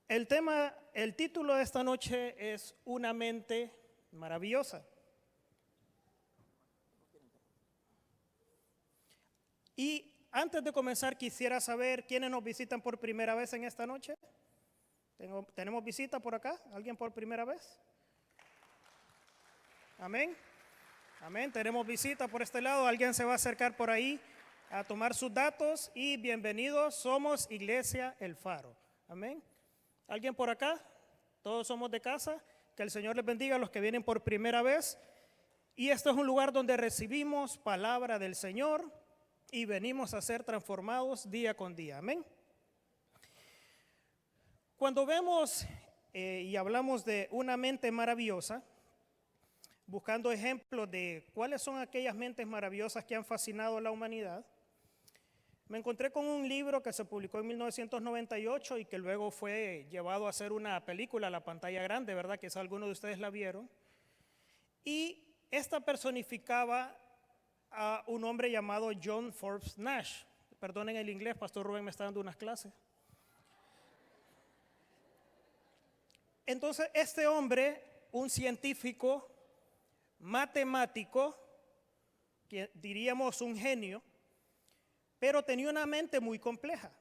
El título de esta noche es Una mente maravillosa. Y antes de comenzar quisiera saber quiénes nos visitan por primera vez en esta noche. ¿Tenemos visita por acá? ¿Alguien por primera vez? Amén. Amén. Tenemos visita por este lado. Alguien se va a acercar por ahí a tomar sus datos y bienvenidos. Somos Iglesia El Faro. Amén. ¿Alguien por acá? Todos somos de casa. Que el Señor les bendiga a los que vienen por primera vez. Y este es un lugar donde recibimos palabra del Señor y venimos a ser transformados día con día. Amén. Cuando vemos y hablamos de una mente maravillosa, buscando ejemplos de cuáles son aquellas mentes maravillosas que han fascinado a la humanidad, me encontré con un libro que se publicó en 1998 y que luego fue llevado a hacer una película a la pantalla grande, ¿verdad? Quizá algunos de ustedes la vieron. Y esta personificaba a un hombre llamado John Forbes Nash. Perdonen el inglés, Pastor Rubén me está dando unas clases. Entonces, este hombre, un científico, matemático, que diríamos un genio, pero tenía una mente muy compleja.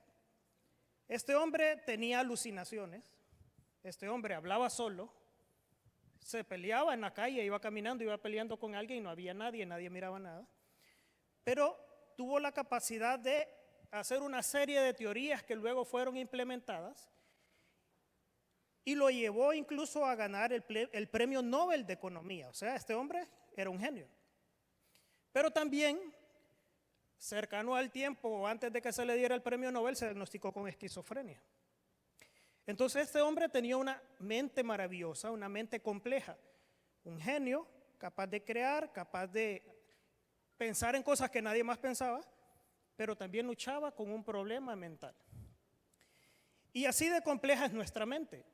Este hombre tenía alucinaciones, este hombre hablaba solo, se peleaba en la calle, iba caminando, iba peleando con alguien y no había nadie, nadie miraba nada, pero tuvo la capacidad de hacer una serie de teorías que luego fueron implementadas y lo llevó incluso a ganar el premio Nobel de Economía. O sea, este hombre era un genio. Pero también, cercano al tiempo, antes de que se le diera el premio Nobel, se diagnosticó con esquizofrenia. Entonces este hombre tenía una mente maravillosa, una mente compleja, un genio capaz de crear, capaz de pensar en cosas que nadie más pensaba, pero también luchaba con un problema mental. Y así de compleja es nuestra mente.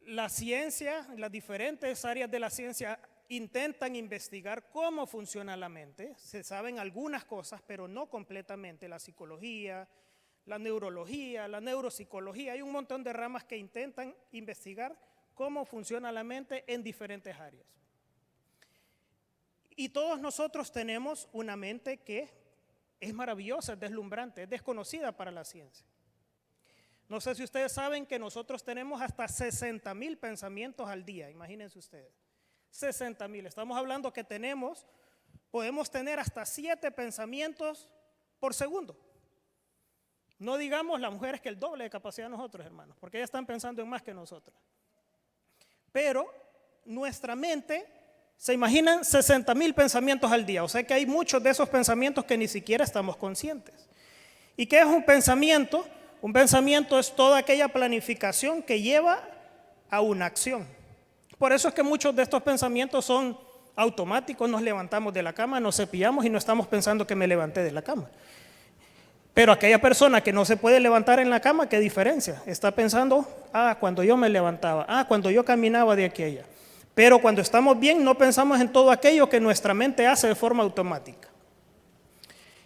La ciencia, las diferentes áreas de la ciencia intentan investigar cómo funciona la mente. Se saben algunas cosas, pero no completamente. La psicología, la neurología, la neuropsicología. Hay un montón de ramas que intentan investigar cómo funciona la mente en diferentes áreas. Y todos nosotros tenemos una mente que es maravillosa, es deslumbrante, es desconocida para la ciencia. No sé si ustedes saben que nosotros tenemos hasta 60,000 pensamientos al día, imagínense ustedes. 60,000, estamos hablando que podemos tener hasta 7 pensamientos por segundo. No digamos las mujeres que el doble de capacidad de nosotros, hermanos, porque ellas están pensando en más que nosotros. Pero nuestra mente, se imaginan 60,000 pensamientos al día, o sea que hay muchos de esos pensamientos que ni siquiera estamos conscientes. ¿Y qué es un pensamiento? Un pensamiento es toda aquella planificación que lleva a una acción. Por eso es que muchos de estos pensamientos son automáticos. Nos levantamos de la cama, nos cepillamos y no estamos pensando que me levanté de la cama. Pero aquella persona que no se puede levantar en la cama, ¿qué diferencia? Está pensando, cuando yo me levantaba, cuando yo caminaba de aquí a allá. Pero cuando estamos bien no pensamos en todo aquello que nuestra mente hace de forma automática.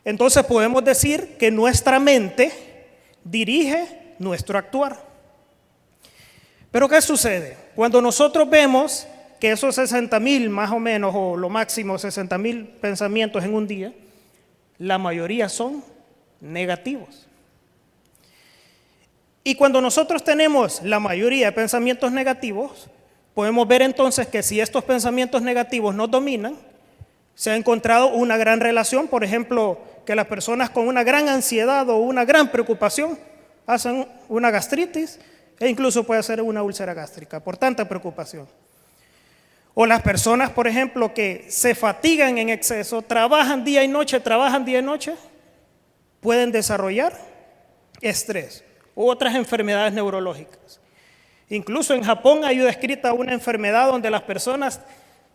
Entonces podemos decir que nuestra mente dirige nuestro actuar. Pero ¿qué sucede? Cuando nosotros vemos que esos 60,000 más o menos, o lo máximo 60,000 pensamientos en un día, la mayoría son negativos. Y cuando nosotros tenemos la mayoría de pensamientos negativos, podemos ver entonces que si estos pensamientos negativos nos dominan, se ha encontrado una gran relación, por ejemplo, que las personas con una gran ansiedad o una gran preocupación hacen una gastritis e incluso puede ser una úlcera gástrica por tanta preocupación. O las personas, por ejemplo, que se fatigan en exceso, trabajan día y noche, pueden desarrollar estrés u otras enfermedades neurológicas. Incluso en Japón hay descrita una enfermedad donde las personas,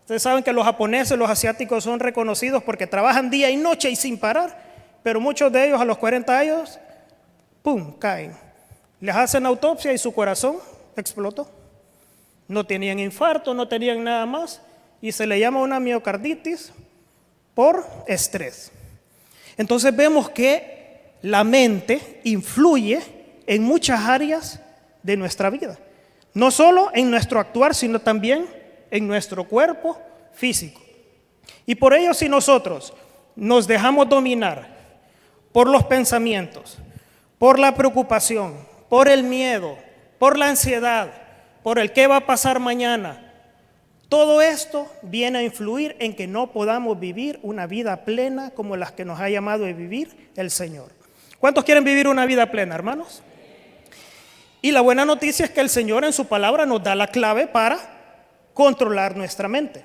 ustedes saben que los japoneses, los asiáticos son reconocidos porque trabajan día y noche y sin parar, pero muchos de ellos a los 40 años, ¡pum!, caen. Les hacen autopsia y su corazón explotó. No tenían infarto, no tenían nada más y se le llama una miocarditis por estrés. Entonces vemos que la mente influye en muchas áreas de nuestra vida. No solo en nuestro actuar, sino también en nuestro cuerpo físico. Y por ello, si nosotros nos dejamos dominar por los pensamientos, por la preocupación, por el miedo, por la ansiedad, por el qué va a pasar mañana, todo esto viene a influir en que no podamos vivir una vida plena como las que nos ha llamado a vivir el Señor. ¿Cuántos quieren vivir una vida plena, hermanos? Y la buena noticia es que el Señor en su palabra nos da la clave para controlar nuestra mente.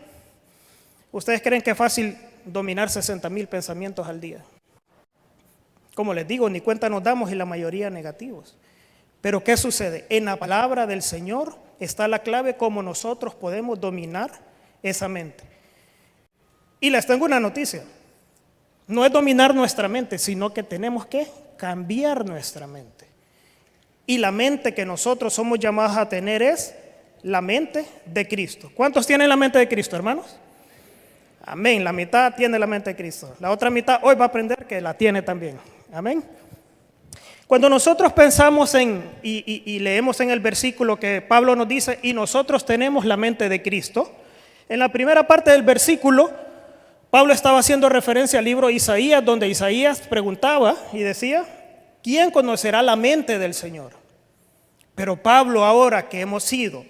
¿Ustedes creen que es fácil dominar 60,000 pensamientos al día? Como les digo, ni cuenta nos damos y la mayoría negativos. Pero ¿qué sucede? En la palabra del Señor está la clave cómo nosotros podemos dominar esa mente. Y les tengo una noticia. No es dominar nuestra mente, sino que tenemos que cambiar nuestra mente. Y la mente que nosotros somos llamados a tener es la mente de Cristo. ¿Cuántos tienen la mente de Cristo, hermanos? Amén. La mitad tiene la mente de Cristo. La otra mitad hoy va a aprender que la tiene también. Amén. Cuando nosotros pensamos y leemos en el versículo que Pablo nos dice, y nosotros tenemos la mente de Cristo, en la primera parte del versículo, Pablo estaba haciendo referencia al libro de Isaías, donde Isaías preguntaba y decía, ¿quién conocerá la mente del Señor? Pero Pablo, ahora que hemos sido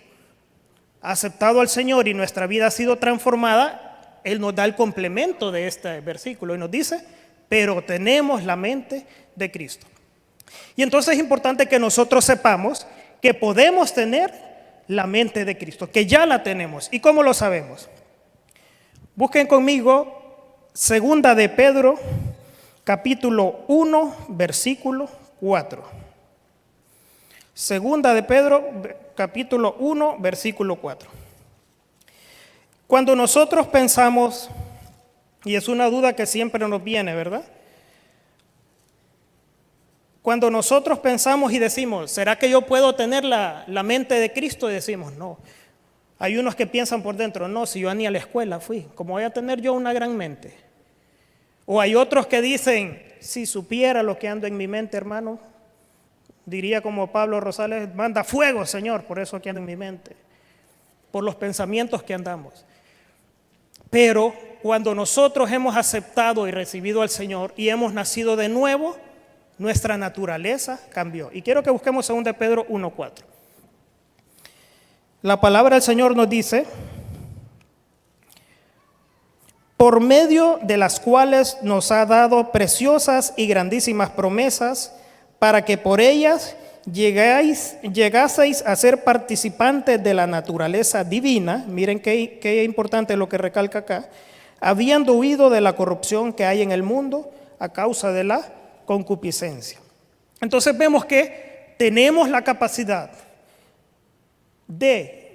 aceptado al Señor y nuestra vida ha sido transformada, él nos da el complemento de este versículo y nos dice, pero tenemos la mente de Cristo. Y entonces es importante que nosotros sepamos que podemos tener la mente de Cristo, que ya la tenemos. ¿Y cómo lo sabemos? Busquen conmigo Segunda de Pedro, capítulo 1, versículo 4. Segunda de Pedro, capítulo 1, versículo 4. Cuando nosotros pensamos, y es una duda que siempre nos viene, ¿verdad? Cuando nosotros pensamos y decimos, ¿será que yo puedo tener la mente de Cristo? Y decimos, no. Hay unos que piensan por dentro, no, si yo ni a la escuela fui, ¿cómo voy a tener yo una gran mente? O hay otros que dicen, si supiera lo que ando en mi mente, hermano, diría como Pablo Rosales, manda fuego, Señor, por eso que ando en mi mente, por los pensamientos que andamos. Pero cuando nosotros hemos aceptado y recibido al Señor y hemos nacido de nuevo, nuestra naturaleza cambió. Y quiero que busquemos 2 de Pedro 1:4. La palabra del Señor nos dice, por medio de las cuales nos ha dado preciosas y grandísimas promesas, para que por ellas llegaseis a ser participantes de la naturaleza divina. Miren qué importante lo que recalca acá, habiendo huido de la corrupción que hay en el mundo a causa de la concupiscencia. Entonces vemos que tenemos la capacidad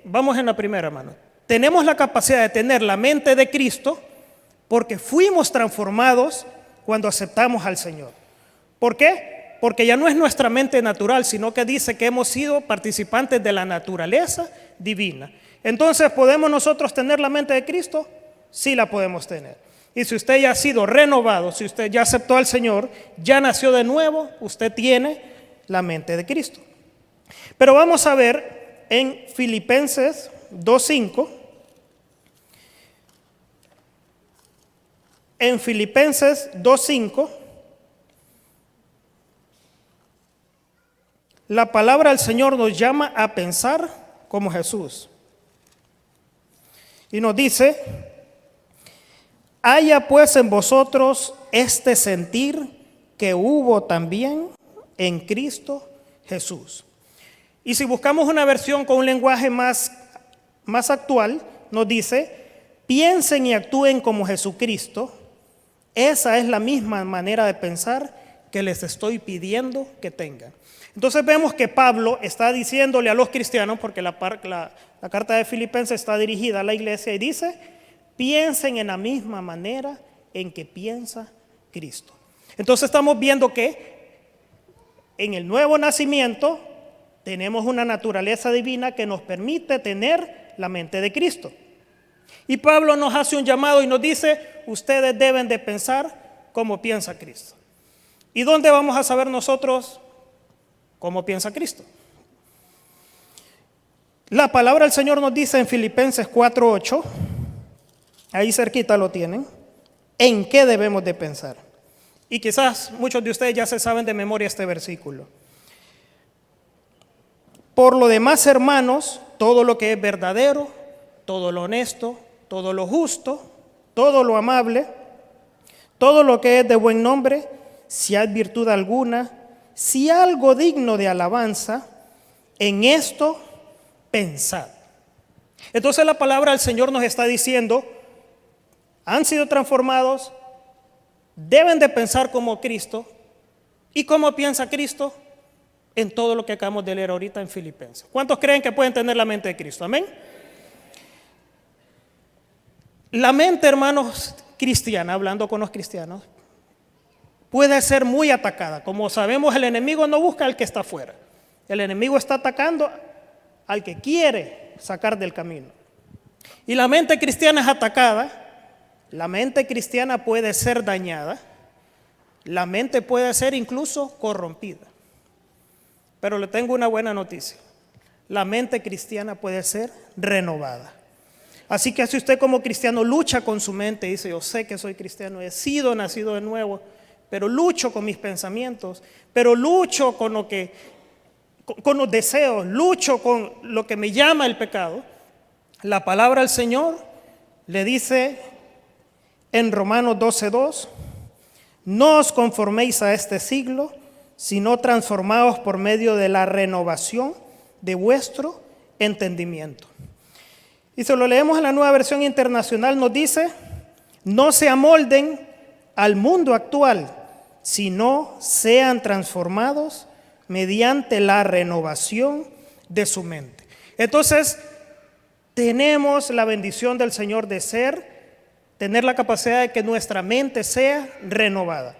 vamos en la primera mano, tenemos la capacidad de tener la mente de Cristo porque fuimos transformados cuando aceptamos al Señor. ¿Por qué? Porque ya no es nuestra mente natural, sino que dice que hemos sido participantes de la naturaleza divina. Entonces, ¿podemos nosotros tener la mente de Cristo? Sí la podemos tener. Y si usted ya ha sido renovado, si usted ya aceptó al Señor, ya nació de nuevo, usted tiene la mente de Cristo. Pero vamos a ver en Filipenses 2:5. En Filipenses 2:5, la palabra del Señor nos llama a pensar como Jesús. Y nos dice, haya pues en vosotros este sentir que hubo también en Cristo Jesús. Y si buscamos una versión con un lenguaje más actual, nos dice, piensen y actúen como Jesucristo. Esa es la misma manera de pensar que les estoy pidiendo que tengan. Entonces vemos que Pablo está diciéndole a los cristianos, porque la carta de Filipenses está dirigida a la iglesia y dice, piensen en la misma manera en que piensa Cristo. Entonces estamos viendo que en el nuevo nacimiento tenemos una naturaleza divina que nos permite tener la mente de Cristo. Y Pablo nos hace un llamado y nos dice, ustedes deben de pensar como piensa Cristo. ¿Y dónde vamos a saber nosotros cómo piensa Cristo? La palabra del Señor nos dice en Filipenses 4:8, ahí cerquita lo tienen, en qué debemos de pensar. Y quizás muchos de ustedes ya se saben de memoria este versículo. Por lo demás, hermanos, todo lo que es verdadero, todo lo honesto, todo lo justo, todo lo amable, todo lo que es de buen nombre, si hay virtud alguna, si algo digno de alabanza, en esto pensad. Entonces la palabra del Señor nos está diciendo, han sido transformados, deben de pensar como Cristo. ¿Y cómo piensa Cristo? En todo lo que acabamos de leer ahorita en Filipenses. ¿Cuántos creen que pueden tener la mente de Cristo? Amén. La mente, hermanos, cristiana, hablando con los cristianos, puede ser muy atacada. Como sabemos, el enemigo no busca al que está afuera. El enemigo está atacando al que quiere sacar del camino. Y la mente cristiana es atacada. La mente cristiana puede ser dañada. La mente puede ser incluso corrompida. Pero le tengo una buena noticia. La mente cristiana puede ser renovada. Así que si usted como cristiano lucha con su mente y dice, yo sé que soy cristiano, he sido nacido de nuevo, pero lucho con mis pensamientos, pero lucho con los deseos, lucho con lo que me llama el pecado. La palabra del Señor le dice en Romanos 12:2, no os conforméis a este siglo, sino transformaos por medio de la renovación de vuestro entendimiento. Y se lo leemos en la Nueva Versión Internacional, nos dice, no se amolden al mundo actual, sino sean transformados mediante la renovación de su mente. Entonces, tenemos la bendición del Señor de tener la capacidad de que nuestra mente sea renovada.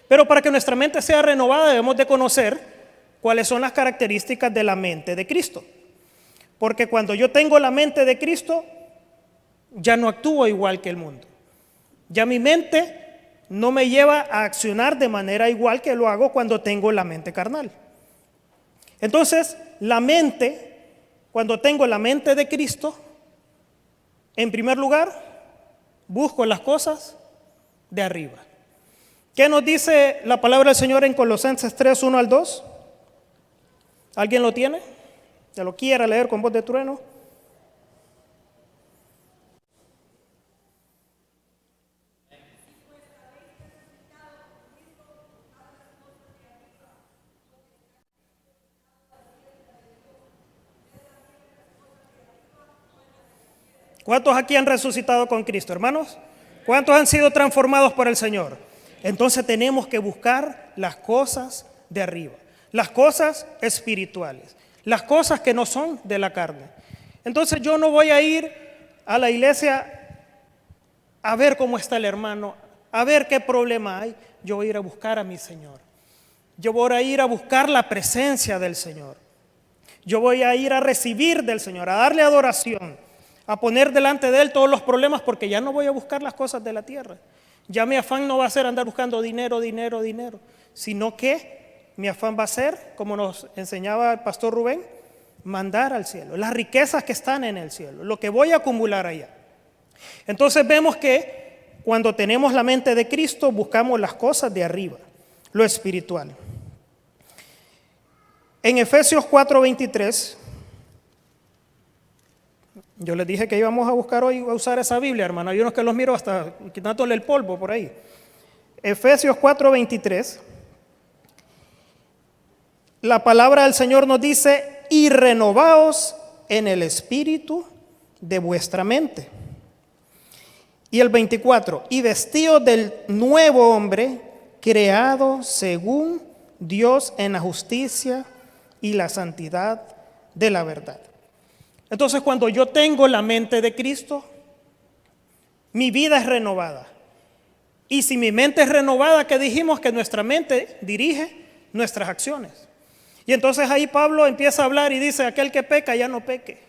Pero para que nuestra mente sea renovada debemos de conocer cuáles son las características de la mente de Cristo. Porque cuando yo tengo la mente de Cristo, ya no actúo igual que el mundo. Ya mi mente no me lleva a accionar de manera igual que lo hago cuando tengo la mente carnal. Entonces, la mente, cuando tengo la mente de Cristo, en primer lugar, busco las cosas de arriba. ¿Qué nos dice la palabra del Señor en Colosenses 3:1-2? ¿Alguien lo tiene? ¿Ya lo quiera leer con voz de trueno? ¿Cuántos aquí han resucitado con Cristo, hermanos? ¿Cuántos han sido transformados por el Señor? Entonces tenemos que buscar las cosas de arriba, las cosas espirituales, las cosas que no son de la carne. Entonces yo no voy a ir a la iglesia a ver cómo está el hermano, a ver qué problema hay. Yo voy a ir a buscar a mi Señor. Yo voy a ir a buscar la presencia del Señor. Yo voy a ir a recibir del Señor, a darle adoración, a poner delante de Él todos los problemas, porque ya no voy a buscar las cosas de la tierra. Ya mi afán no va a ser andar buscando dinero, sino que mi afán va a ser, como nos enseñaba el pastor Rubén, mandar al cielo, las riquezas que están en el cielo, lo que voy a acumular allá. Entonces vemos que cuando tenemos la mente de Cristo, buscamos las cosas de arriba, lo espiritual. En Efesios 4:23, yo les dije que íbamos a buscar hoy, a usar esa Biblia, hermano. Hay unos que los miro hasta quitándole el polvo por ahí. Efesios 4:23, la palabra del Señor nos dice, y renovaos en el espíritu de vuestra mente. Y el 24, y vestidos del nuevo hombre, creado según Dios en la justicia y la santidad de la verdad. Entonces, cuando yo tengo la mente de Cristo, mi vida es renovada. Y si mi mente es renovada, ¿qué dijimos? Que nuestra mente dirige nuestras acciones. Y entonces ahí Pablo empieza a hablar y dice, aquel que peca ya no peque.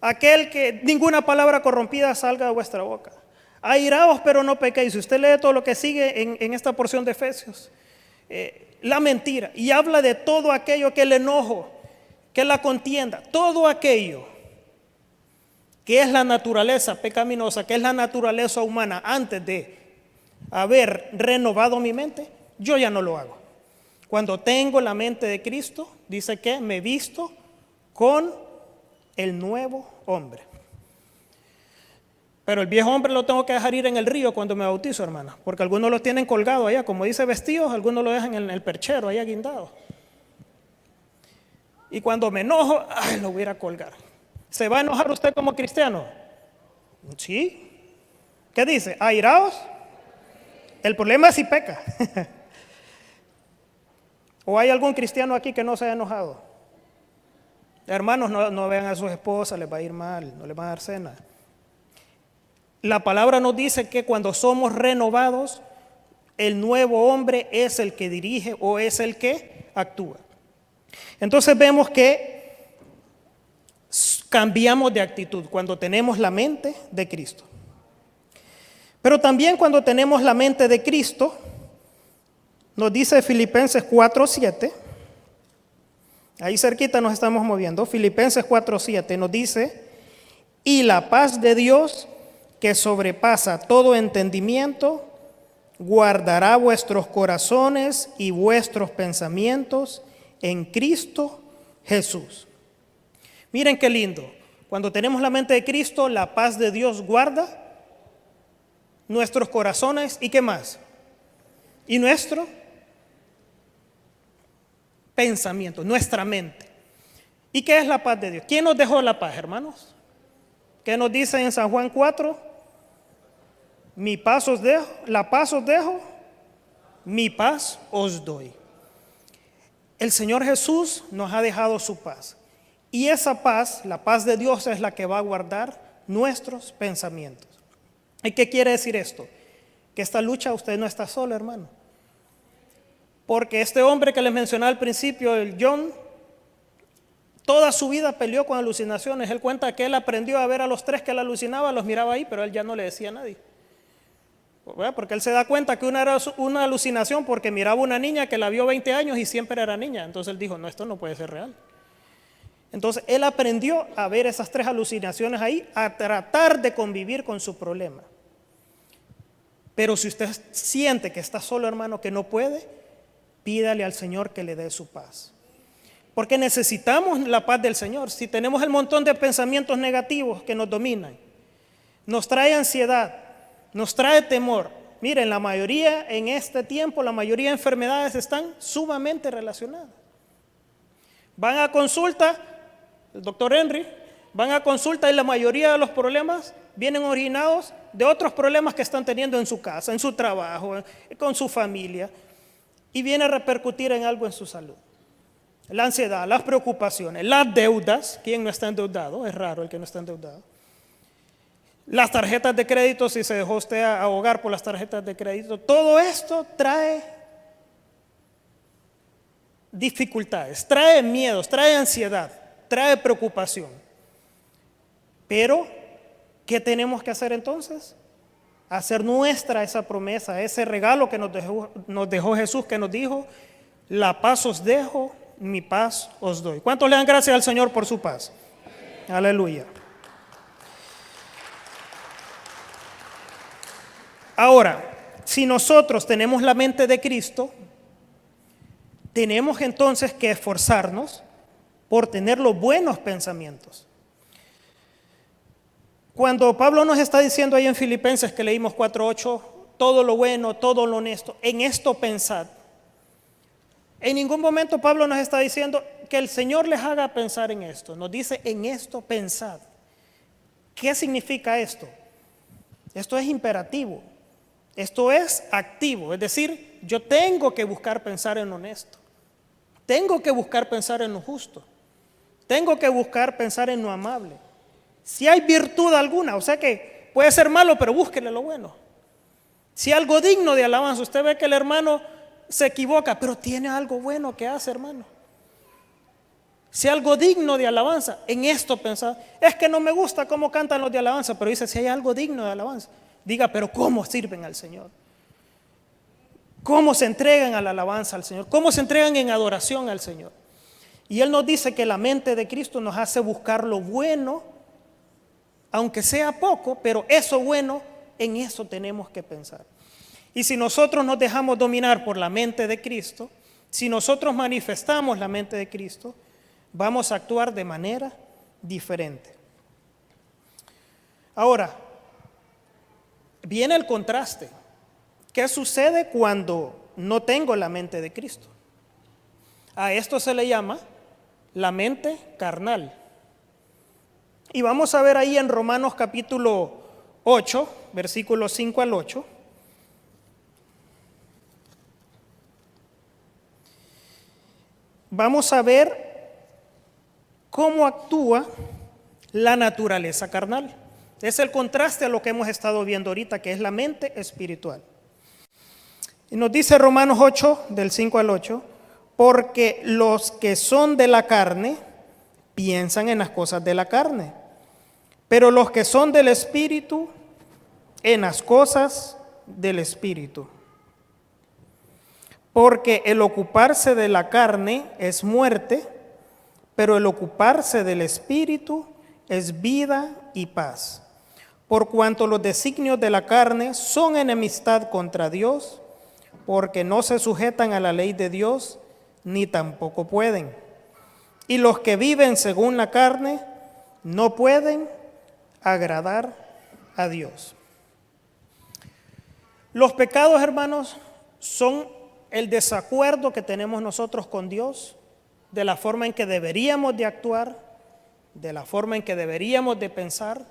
Aquel que ninguna palabra corrompida salga de vuestra boca. Airaos, pero no pequéis. Si usted lee todo lo que sigue en esta porción de Efesios, la mentira, y habla de todo aquello que el enojo, que la contienda, todo aquello que es la naturaleza pecaminosa, que es la naturaleza humana antes de haber renovado mi mente, yo ya no lo hago. Cuando tengo la mente de Cristo, dice que me visto con el nuevo hombre. Pero el viejo hombre lo tengo que dejar ir en el río cuando me bautizo, hermana, porque algunos lo tienen colgado allá, como dice vestidos, algunos lo dejan en el perchero, allá guindado. Y cuando me enojo, ay, lo voy a ir a colgar. ¿Se va a enojar usted como cristiano? Sí. ¿Qué dice? ¿Airaos? El problema es si peca. ¿O hay algún cristiano aquí que no se haya enojado? Hermanos, no vean a sus esposas, les va a ir mal, no les van a dar cena. La palabra nos dice que cuando somos renovados, el nuevo hombre es el que dirige o es el que actúa. Entonces vemos que cambiamos de actitud cuando tenemos la mente de Cristo. Pero también cuando tenemos la mente de Cristo, nos dice Filipenses 4:7, ahí cerquita nos estamos moviendo, Filipenses 4:7 nos dice, y la paz de Dios, que sobrepasa todo entendimiento, guardará vuestros corazones y vuestros pensamientos en Cristo Jesús. Miren qué lindo. Cuando tenemos la mente de Cristo, la paz de Dios guarda nuestros corazones y ¿qué más? Y nuestro pensamiento, nuestra mente. ¿Y qué es la paz de Dios? ¿Quién nos dejó la paz, hermanos? ¿Qué nos dice en San Juan 4? Mi paz os dejo, la paz os dejo, mi paz os doy. El Señor Jesús nos ha dejado su paz. Y esa paz, la paz de Dios, es la que va a guardar nuestros pensamientos. ¿Y qué quiere decir esto? Que esta lucha usted no está solo, hermano. Porque este hombre que les mencioné al principio, el John, toda su vida peleó con alucinaciones. Él cuenta que él aprendió a ver a los tres que él alucinaba, los miraba ahí, pero él ya no le decía a nadie. Porque él se da cuenta que una era una alucinación porque miraba una niña que la vio 20 años y siempre era niña. Entonces él dijo, no, esto no puede ser real. Entonces él aprendió a ver esas tres alucinaciones ahí, a tratar de convivir con su problema. Pero si usted siente que está solo, hermano, que no puede, pídale al Señor que le dé su paz. Porque necesitamos la paz del Señor. Si tenemos el montón de pensamientos negativos que nos dominan, nos trae ansiedad, nos trae temor. Miren, la mayoría en este tiempo, la mayoría de enfermedades están sumamente relacionadas. Van a consulta, el doctor Henry, van a consulta y la mayoría de los problemas vienen originados de otros problemas que están teniendo en su casa, en su trabajo, con su familia, y viene a repercutir en algo en su salud. La ansiedad, las preocupaciones, las deudas. ¿Quién no está endeudado? Es raro el que no está endeudado. Las tarjetas de crédito, si se dejó usted ahogar por las tarjetas de crédito, todo esto trae dificultades, trae miedos, trae ansiedad, trae preocupación. Pero, ¿qué tenemos que hacer entonces? Hacer nuestra esa promesa, ese regalo que nos dejó Jesús, que nos dijo, la paz os dejo, mi paz os doy. ¿Cuántos le dan gracias al Señor por su paz? Aleluya. Ahora, si nosotros tenemos la mente de Cristo, tenemos entonces que esforzarnos por tener los buenos pensamientos. Cuando Pablo nos está diciendo ahí en Filipenses que leímos 4:8, todo lo bueno, todo lo honesto, en esto pensad. En ningún momento Pablo nos está diciendo que el Señor les haga pensar en esto. Nos dice en esto pensad. ¿Qué significa esto? Esto es imperativo. Esto es activo, es decir, yo tengo que buscar pensar en lo honesto, tengo que buscar pensar en lo justo, tengo que buscar pensar en lo amable. Si hay virtud alguna, o sea que puede ser malo, pero búsquele lo bueno. Si algo digno de alabanza, usted ve que el hermano se equivoca, pero tiene algo bueno que hace, hermano. Si algo digno de alabanza, en esto pensar, es que no me gusta cómo cantan los de alabanza, pero dice, si hay algo digno de alabanza, diga, pero ¿cómo sirven al Señor? ¿Cómo se entregan a la alabanza al Señor? ¿Cómo se entregan en adoración al Señor? Y Él nos dice que la mente de Cristo nos hace buscar lo bueno, aunque sea poco, pero eso bueno, en eso tenemos que pensar. Y si nosotros nos dejamos dominar por la mente de Cristo, si nosotros manifestamos la mente de Cristo, vamos a actuar de manera diferente. Ahora, viene el contraste. ¿Qué sucede cuando no tengo la mente de Cristo? A esto se le llama la mente carnal. Y vamos a ver ahí en Romanos capítulo 8, versículos 5 al 8. Vamos a ver cómo actúa la naturaleza carnal. Es el contraste a lo que hemos estado viendo ahorita, que es la mente espiritual. Y nos dice Romanos 8, del 5 al 8, porque los que son de la carne piensan en las cosas de la carne, pero los que son del Espíritu, en las cosas del Espíritu. Porque el ocuparse de la carne es muerte, pero el ocuparse del Espíritu es vida y paz. Por cuanto los designios de la carne son enemistad contra Dios, porque no se sujetan a la ley de Dios, ni tampoco pueden. Y los que viven según la carne no pueden agradar a Dios. Los pecados, hermanos, son el desacuerdo que tenemos nosotros con Dios, de la forma en que deberíamos de actuar, de la forma en que deberíamos de pensar,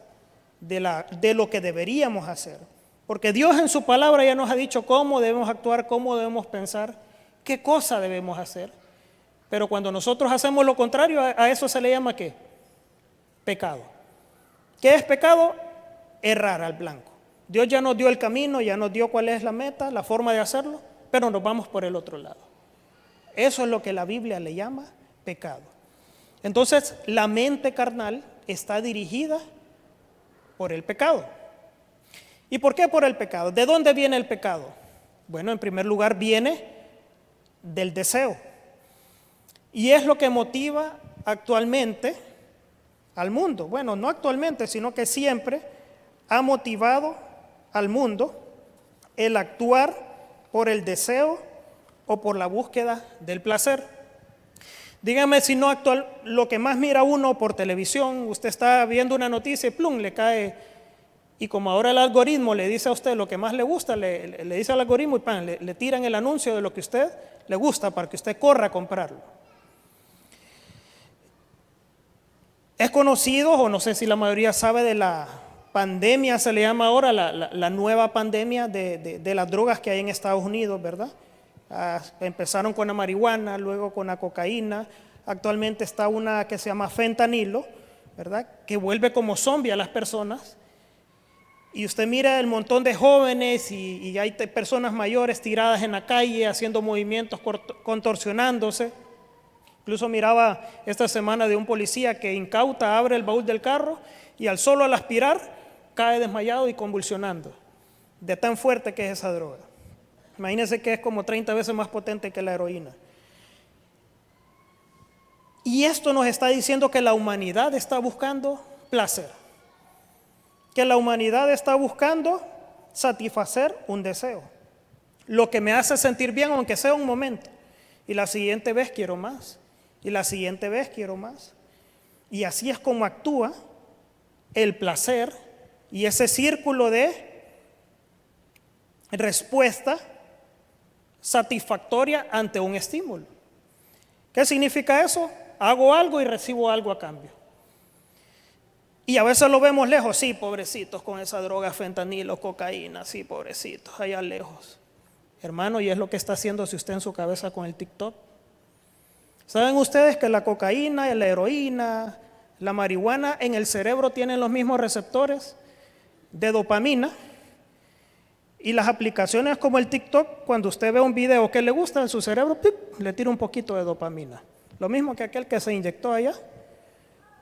de lo que deberíamos hacer. Porque Dios en su palabra ya nos ha dicho cómo debemos actuar, cómo debemos pensar, qué cosa debemos hacer. Pero cuando nosotros hacemos lo contrario, a eso se le llama ¿qué? Pecado. ¿Qué es pecado? Errar al blanco. Dios ya nos dio el camino, ya nos dio cuál es la meta, la forma de hacerlo, pero nos vamos por el otro lado. Eso es lo que la Biblia le llama pecado. Entonces, la mente carnal está dirigida por el pecado. ¿Y por qué por el pecado? ¿De dónde viene el pecado? Bueno, en primer lugar viene del deseo. Y es lo que motiva actualmente al mundo. Bueno, no actualmente, sino que siempre ha motivado al mundo el actuar por el deseo o por la búsqueda del placer. Dígame si no actual, lo que más mira uno por televisión, usted está viendo una noticia y plum, le cae. Y como ahora el algoritmo le dice a usted lo que más le gusta, le dice al algoritmo y pan, le tiran el anuncio de lo que a usted le gusta para que usted corra a comprarlo. Es conocido, o no sé si la mayoría sabe de la pandemia, se le llama ahora la nueva pandemia de las drogas que hay en Estados Unidos, ¿verdad? Empezaron con la marihuana, luego con la cocaína, actualmente está una que se llama fentanilo, ¿verdad? Que vuelve como zombie a las personas. Y usted mira el montón de jóvenes y hay personas mayores tiradas en la calle haciendo movimientos, contorsionándose. Incluso miraba esta semana de un policía que incauta, abre el baúl del carro y al aspirar cae desmayado y convulsionando. De tan fuerte que es esa droga. Imagínense que es como 30 veces más potente que la heroína. Y esto nos está diciendo que la humanidad está buscando placer. Que la humanidad está buscando satisfacer un deseo. Lo que me hace sentir bien, aunque sea un momento. Y la siguiente vez quiero más. Y la siguiente vez quiero más. Y así es como actúa el placer y ese círculo de respuesta satisfactoria ante un estímulo. ¿Qué significa eso? Hago algo y recibo algo a cambio. Y a veces lo vemos lejos, sí, pobrecitos con esa droga, fentanilo, cocaína, sí, pobrecitos, allá lejos. Hermano, y es lo que está haciéndose usted en su cabeza con el TikTok. ¿Saben ustedes que la cocaína, la heroína, la marihuana en el cerebro tienen los mismos receptores de dopamina? Y las aplicaciones como el TikTok, cuando usted ve un video que le gusta en su cerebro, le tira un poquito de dopamina. Lo mismo que aquel que se inyectó allá,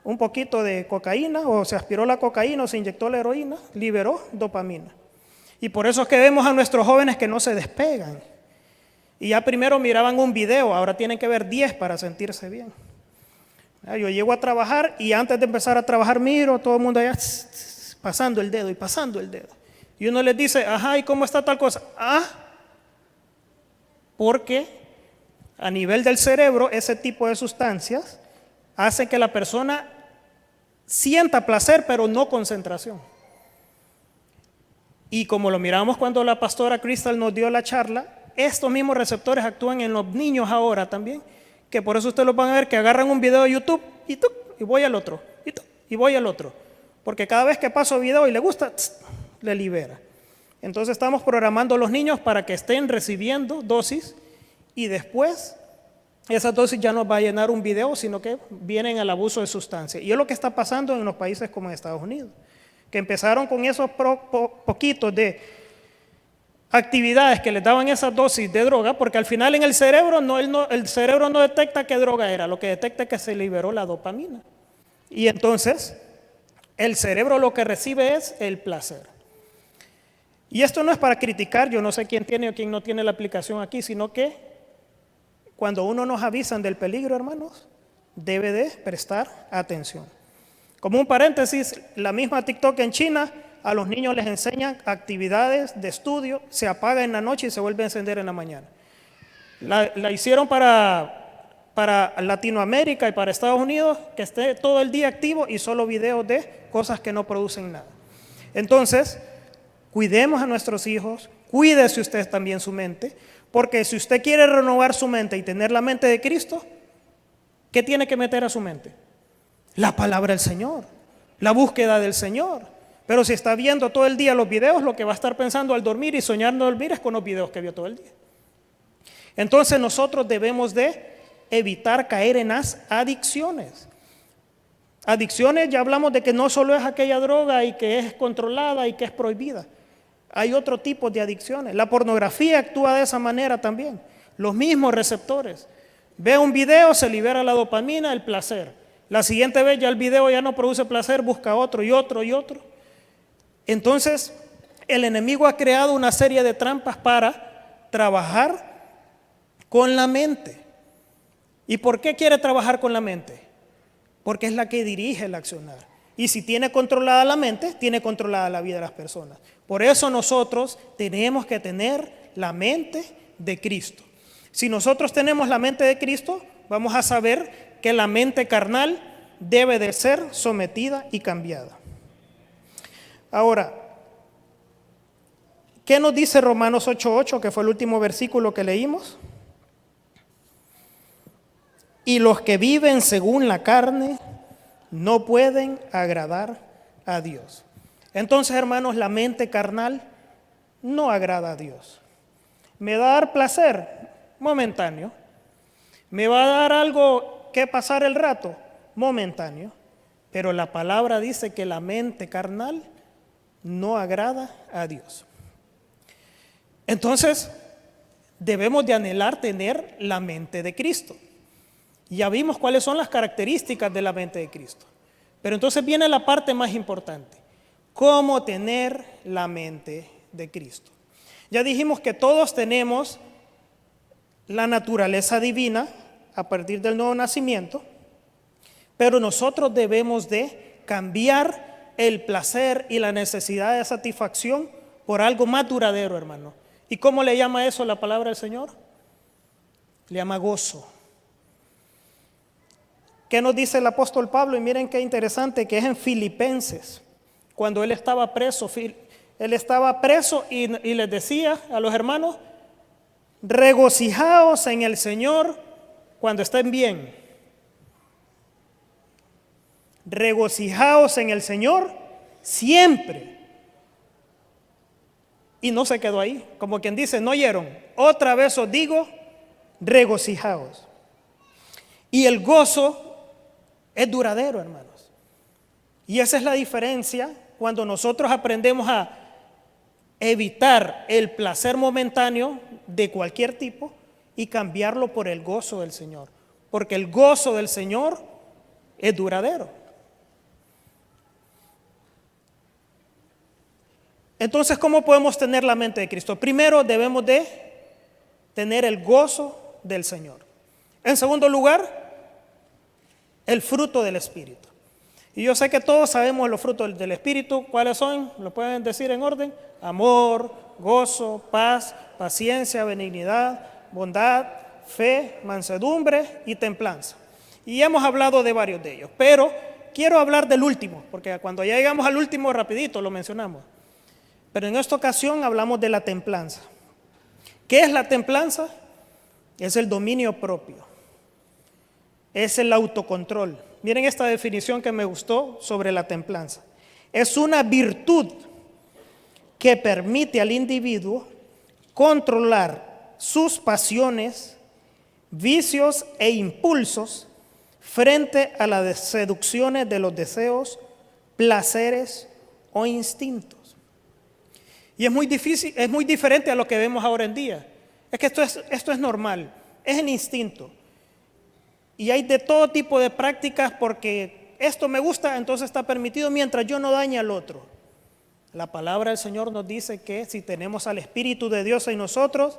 un poquito de cocaína, o se aspiró la cocaína o se inyectó la heroína, liberó dopamina. Y por eso es que vemos a nuestros jóvenes que no se despegan. Y ya primero miraban un video, ahora tienen que ver 10 para sentirse bien. Yo llego a trabajar y antes de empezar a trabajar miro todo el mundo allá pasando el dedo y pasando el dedo. Y uno les dice, ajá, ¿y cómo está tal cosa? Porque a nivel del cerebro ese tipo de sustancias hace que la persona sienta placer pero no concentración. Y como lo miramos cuando la pastora Crystal nos dio la charla, estos mismos receptores actúan en los niños ahora también, que por eso ustedes lo van a ver que agarran un video de YouTube y voy al otro, y voy al otro. Porque cada vez que paso video y le gusta, le libera. Entonces estamos programando a los niños para que estén recibiendo dosis y después esa dosis ya no va a llenar un video, sino que vienen al abuso de sustancias. Y es lo que está pasando en los países como en Estados Unidos, que empezaron con esos poquitos de actividades que les daban esa dosis de droga, porque al final en el cerebro el cerebro no detecta qué droga era, lo que detecta es que se liberó la dopamina. Y entonces el cerebro lo que recibe es el placer. Y esto no es para criticar, yo no sé quién tiene o quién no tiene la aplicación aquí, sino que cuando uno nos avisan del peligro, hermanos, debe de prestar atención. Como un paréntesis, la misma TikTok en China, a los niños les enseñan actividades de estudio, se apaga en la noche y se vuelve a encender en la mañana. La hicieron para Latinoamérica y para Estados Unidos, que esté todo el día activo y solo videos de cosas que no producen nada. Entonces, cuidemos a nuestros hijos, cuídese usted también su mente, porque si usted quiere renovar su mente y tener la mente de Cristo, ¿qué tiene que meter a su mente? La palabra del Señor, la búsqueda del Señor. Pero si está viendo todo el día los videos, lo que va a estar pensando al dormir y soñando al dormir es con los videos que vio todo el día. Entonces nosotros debemos de evitar caer en las adicciones. Adicciones, ya hablamos de que no solo es aquella droga y que es controlada y que es prohibida. Hay otro tipo de adicciones. La pornografía actúa de esa manera también. Los mismos receptores. Ve un video, se libera la dopamina, el placer. La siguiente vez ya el video ya no produce placer, busca otro y otro y otro. Entonces, el enemigo ha creado una serie de trampas para trabajar con la mente. ¿Y por qué quiere trabajar con la mente? Porque es la que dirige el accionar. Y si tiene controlada la mente, tiene controlada la vida de las personas. Por eso nosotros tenemos que tener la mente de Cristo. Si nosotros tenemos la mente de Cristo, vamos a saber que la mente carnal debe de ser sometida y cambiada. Ahora, ¿qué nos dice Romanos 8:8, que fue el último versículo que leímos? Y los que viven según la carne no pueden agradar a Dios. Entonces, hermanos, la mente carnal no agrada a Dios. Me va a dar placer momentáneo. Me va a dar algo que pasar el rato momentáneo. Pero la palabra dice que la mente carnal no agrada a Dios. Entonces, debemos de anhelar tener la mente de Cristo. Ya vimos cuáles son las características de la mente de Cristo. Pero entonces viene la parte más importante. ¿Cómo tener la mente de Cristo? Ya dijimos que todos tenemos la naturaleza divina a partir del nuevo nacimiento, pero nosotros debemos de cambiar el placer y la necesidad de satisfacción por algo más duradero, hermano. ¿Y cómo le llama eso la palabra del Señor? Le llama gozo. ¿Qué nos dice el apóstol Pablo? Y miren qué interesante, que es en Filipenses, cuando él estaba preso y les decía a los hermanos, regocijaos en el Señor cuando estén bien. Regocijaos en el Señor siempre. Y no se quedó ahí, como quien dice, no oyeron. Otra vez os digo, regocijaos. Y el gozo es duradero, hermanos. Y esa es la diferencia cuando nosotros aprendemos a evitar el placer momentáneo de cualquier tipo y cambiarlo por el gozo del Señor. Porque el gozo del Señor es duradero. Entonces, ¿cómo podemos tener la mente de Cristo? Primero, debemos de tener el gozo del Señor. En segundo lugar, el fruto del Espíritu. Y yo sé que todos sabemos los frutos del Espíritu. ¿Cuáles son? ¿Lo pueden decir en orden? Amor, gozo, paz, paciencia, benignidad, bondad, fe, mansedumbre y templanza. Y hemos hablado de varios de ellos, pero quiero hablar del último, porque cuando ya llegamos al último rapidito lo mencionamos. Pero en esta ocasión hablamos de la templanza. ¿Qué es la templanza? Es el dominio propio. Es el autocontrol. Miren esta definición que me gustó sobre la templanza. Es una virtud que permite al individuo controlar sus pasiones, vicios e impulsos frente a las seducciones de los deseos, placeres o instintos. Y es muy difícil, es muy diferente a lo que vemos ahora en día. Es que esto es normal, es el instinto. Y hay de todo tipo de prácticas porque esto me gusta, entonces está permitido mientras yo no dañe al otro. La palabra del Señor nos dice que si tenemos al Espíritu de Dios en nosotros,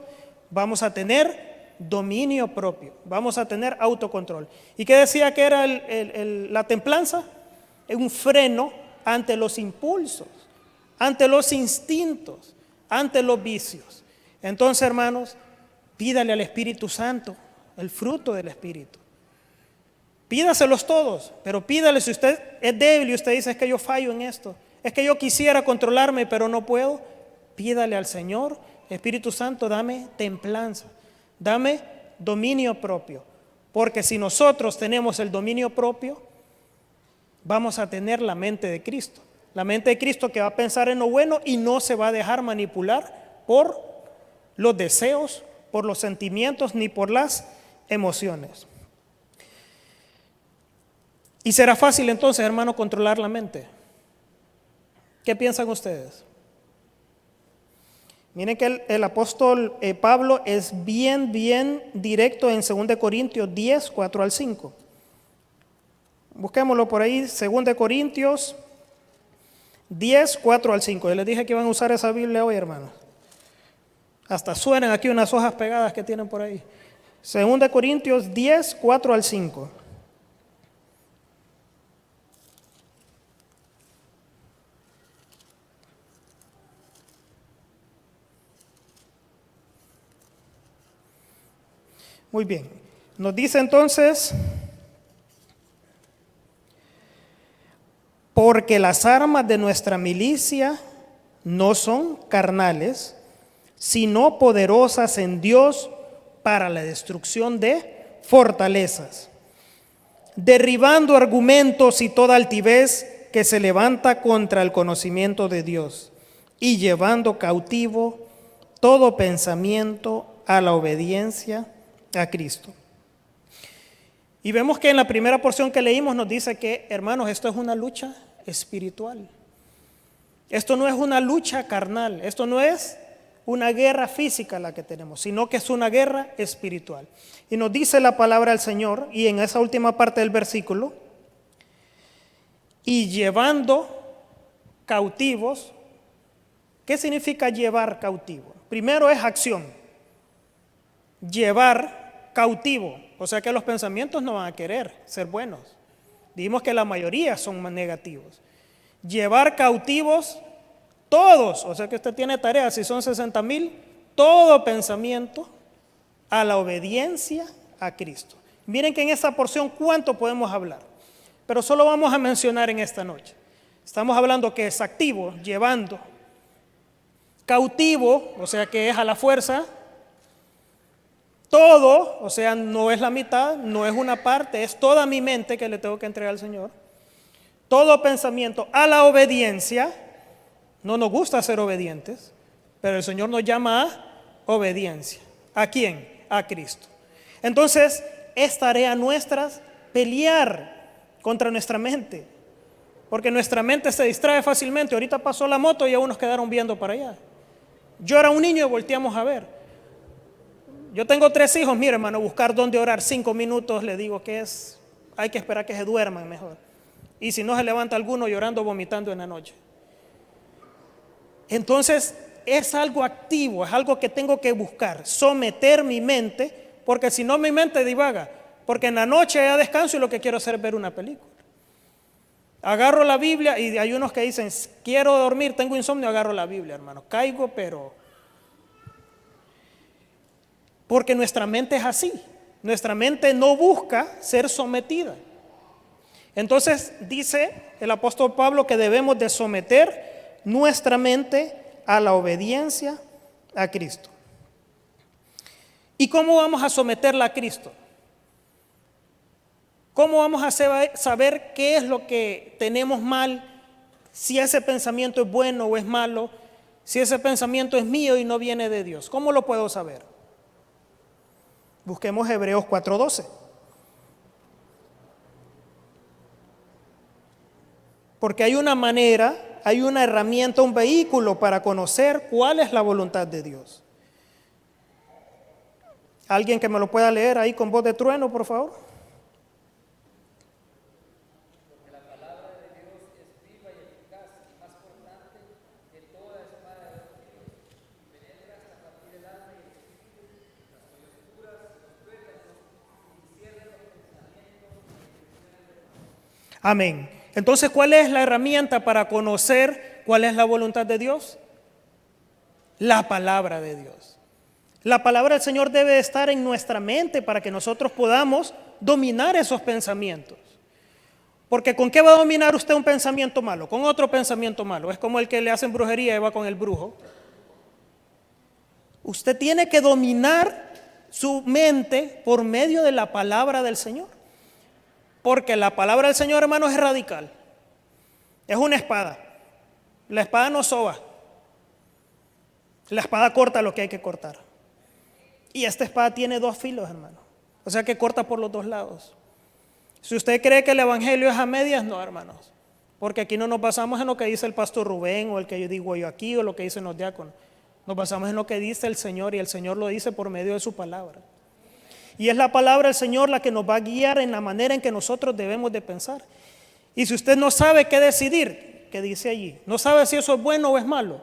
vamos a tener dominio propio, vamos a tener autocontrol. ¿Y qué decía que era la templanza? Es un freno ante los impulsos, ante los instintos, ante los vicios. Entonces, hermanos, pídale al Espíritu Santo el fruto del Espíritu. Pídaselos todos, pero pídale si usted es débil y usted dice es que yo fallo en esto, es que yo quisiera controlarme pero no puedo. Pídale al Señor, Espíritu Santo, dame templanza, dame dominio propio, porque si nosotros tenemos el dominio propio, vamos a tener la mente de Cristo. La mente de Cristo que va a pensar en lo bueno y no se va a dejar manipular por los deseos, por los sentimientos ni por las emociones. ¿Y será fácil entonces, hermano, controlar la mente? ¿Qué piensan ustedes? Miren que el apóstol Pablo es bien directo en 2 Corintios 10, 4 al 5. Busquémoslo por ahí, 2 Corintios 10, 4 al 5. Yo les dije que iban a usar esa Biblia hoy, hermanos. Hasta suenan aquí unas hojas pegadas que tienen por ahí. 2 Corintios 10, 4 al 5. Muy bien. Nos dice entonces, porque las armas de nuestra milicia no son carnales, sino poderosas en Dios para la destrucción de fortalezas, derribando argumentos y toda altivez que se levanta contra el conocimiento de Dios y llevando cautivo todo pensamiento a la obediencia a Cristo. Y vemos que en la primera porción que leímos nos dice que, hermanos, esto es una lucha espiritual. Esto no es una lucha carnal, esto no es una guerra física la que tenemos, sino que es una guerra espiritual. Y nos dice la palabra del Señor, y en esa última parte del versículo, y llevando cautivos. ¿Qué significa llevar cautivo? Primero es acción. Llevar cautivo, o sea que los pensamientos no van a querer ser buenos. Dijimos que la mayoría son más negativos. Llevar cautivos todos, o sea que usted tiene tareas, si son 60,000, todo pensamiento a la obediencia a Cristo. Miren que en esta porción cuánto podemos hablar, pero solo vamos a mencionar en esta noche. Estamos hablando que es activo, llevando, cautivo, o sea que es a la fuerza, todo, o sea, no es la mitad, no es una parte, es toda mi mente que le tengo que entregar al Señor. Todo pensamiento a la obediencia. No nos gusta ser obedientes, pero el Señor nos llama a obediencia. ¿A quién? A Cristo. Entonces, es tarea nuestra pelear contra nuestra mente, porque nuestra mente se distrae fácilmente. Ahorita pasó la moto y aún nos quedaron viendo para allá. Yo era un niño y volteamos a ver. Yo tengo 3 hijos, mire hermano, buscar dónde orar 5 minutos, le digo que hay que esperar que se duerman mejor. Y si no se levanta alguno llorando, vomitando en la noche. Entonces, es algo activo, es algo que tengo que buscar, someter mi mente, porque si no mi mente divaga. Porque en la noche ya descanso y lo que quiero hacer es ver una película. Agarro la Biblia y hay unos que dicen, quiero dormir, tengo insomnio, agarro la Biblia, hermano. Caigo, pero... Porque nuestra mente es así. Nuestra mente no busca ser sometida. Entonces dice el apóstol Pablo que debemos de someter nuestra mente a la obediencia a Cristo. ¿Y cómo vamos a someterla a Cristo? ¿Cómo vamos a saber qué es lo que tenemos mal? Si ese pensamiento es bueno o es malo, si ese pensamiento es mío y no viene de Dios. ¿Cómo lo puedo saber? Busquemos Hebreos 4:12. Porque hay una manera, hay una herramienta, un vehículo para conocer cuál es la voluntad de Dios. ¿Alguien que me lo pueda leer ahí con voz de trueno, por favor? Amén. Entonces, ¿cuál es la herramienta para conocer cuál es la voluntad de Dios? La palabra de Dios. La palabra del Señor debe estar en nuestra mente para que nosotros podamos dominar esos pensamientos. Porque ¿con qué va a dominar usted un pensamiento malo? Con otro pensamiento malo. Es como el que le hacen brujería y va con el brujo. Usted tiene que dominar su mente por medio de la palabra del Señor. Porque la palabra del Señor, hermanos, es radical. Es una espada. La espada no soba. La espada corta lo que hay que cortar. Y esta espada tiene dos filos, hermano. O sea que corta por los dos lados. Si usted cree que el evangelio es a medias, no, hermanos. Porque aquí no nos basamos en lo que dice el pastor Rubén o el que yo digo yo aquí o lo que dicen los diáconos. Nos basamos en lo que dice el Señor y el Señor lo dice por medio de su palabra. Y es la palabra del Señor la que nos va a guiar en la manera en que nosotros debemos de pensar. Y si usted no sabe qué decidir, ¿qué dice allí? No sabe si eso es bueno o es malo.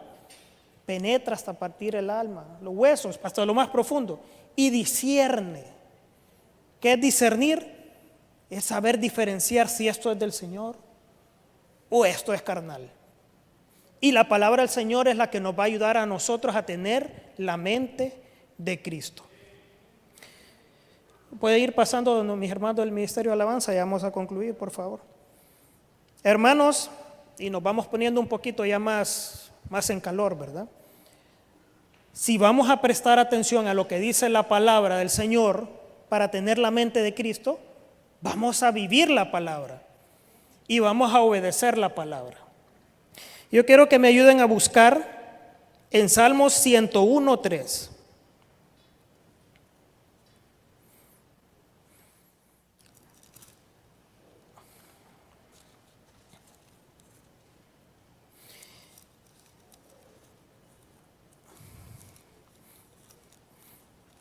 Penetra hasta partir el alma, los huesos, hasta lo más profundo. Y discierne. ¿Qué es discernir? Es saber diferenciar si esto es del Señor o esto es carnal. Y la palabra del Señor es la que nos va a ayudar a nosotros a tener la mente de Cristo. Puede ir pasando, mis hermanos del Ministerio de Alabanza, ya vamos a concluir, por favor. Hermanos, y nos vamos poniendo un poquito ya más en calor, ¿verdad? Si vamos a prestar atención a lo que dice la palabra del Señor para tener la mente de Cristo, vamos a vivir la palabra y vamos a obedecer la palabra. Yo quiero que me ayuden a buscar en Salmos 101:3.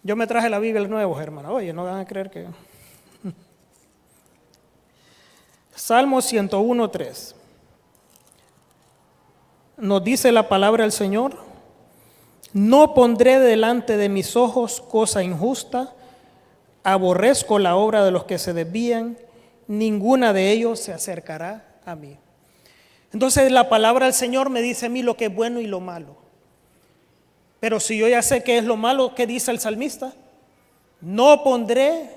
Yo me traje la Biblia nueva, hermano. Oye, no van a creer que... Salmo 101:3. Nos dice la palabra del Señor: no pondré delante de mis ojos cosa injusta, aborrezco la obra de los que se desvían, ninguna de ellos se acercará a mí. Entonces la palabra del Señor me dice a mí lo que es bueno y lo malo. Pero si yo ya sé qué es lo malo, ¿qué dice el salmista? No pondré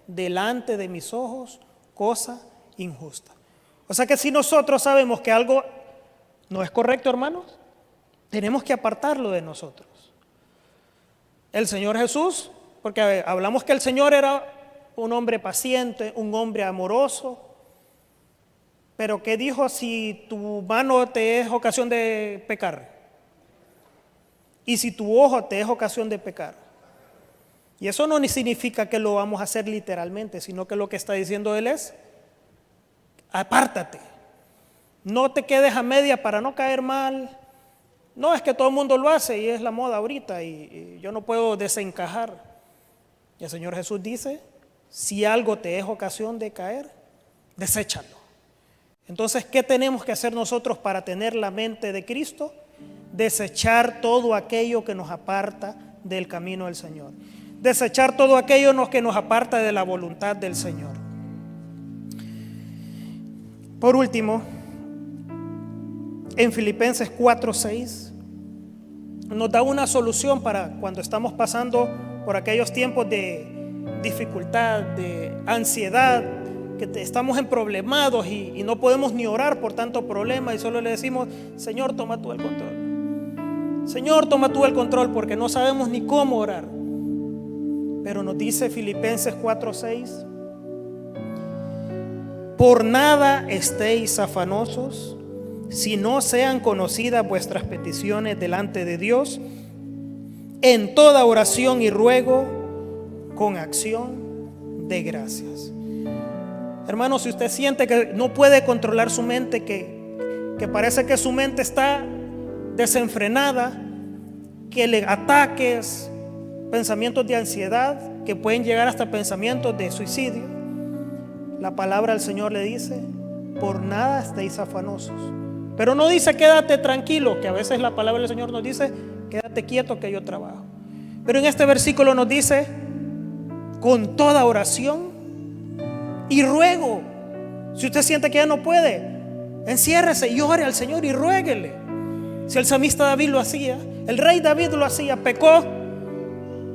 delante de mis ojos cosa injusta. O sea que si nosotros sabemos que algo no es correcto, hermanos, tenemos que apartarlo de nosotros. El Señor Jesús, porque hablamos que el Señor era un hombre paciente, un hombre amoroso, pero ¿qué dijo si tu mano te es ocasión de pecar? Y si tu ojo te es ocasión de pecar. Y eso no significa que lo vamos a hacer literalmente, sino que lo que está diciendo Él es: apártate. No te quedes a media para no caer mal. No, es que todo el mundo lo hace y es la moda ahorita y yo no puedo desencajar. Y el Señor Jesús dice: si algo te es ocasión de caer, deséchalo. Entonces, ¿qué tenemos que hacer nosotros para tener la mente de Cristo? Desechar todo aquello que nos aparta del camino del Señor. desechar todo aquello que nos aparta de la voluntad del Señor. Por último, en Filipenses 4:6 nos da una solución para cuando estamos pasando por aquellos tiempos de dificultad, de ansiedad, que estamos emproblemados y no podemos ni orar por tanto problema y solo le decimos: Señor, toma tú el control. Señor, toma tú el control, porque no sabemos ni cómo orar. Pero nos dice Filipenses 4:6: por nada estéis afanosos, si no sean conocidas vuestras peticiones delante de Dios, en toda oración y ruego, con acción de gracias. Hermano, si usted siente que no puede controlar su mente, que parece que su mente está desenfrenada, que le ataques, pensamientos de ansiedad, que pueden llegar hasta pensamientos de suicidio, la palabra del Señor le dice: por nada estéis afanosos. Pero no dice quédate tranquilo, que a veces la palabra del Señor nos dice quédate quieto que yo trabajo. Pero en este versículo nos dice con toda oración y ruego. Si usted siente que ya no puede, enciérrese y ore al Señor y ruéguele. Si el salmista David lo hacía, el rey David lo hacía, pecó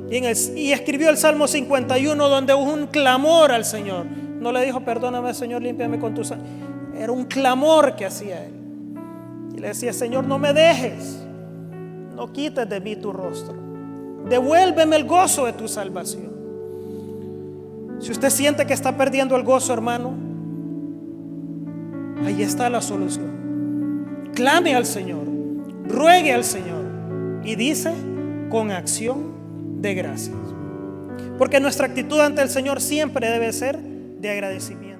y escribió el Salmo 51, donde hubo un clamor al Señor. No le dijo: perdóname, Señor, límpiame con tu sangre. Era un clamor que hacía él. Y le decía: Señor, no me dejes, no quites de mí tu rostro, devuélveme el gozo de tu salvación. Si usted siente que está perdiendo el gozo, hermano, ahí está la solución. Clame al Señor, ruegue al Señor, y dice con acción de gracias. Porque nuestra actitud ante el Señor siempre debe ser de agradecimiento.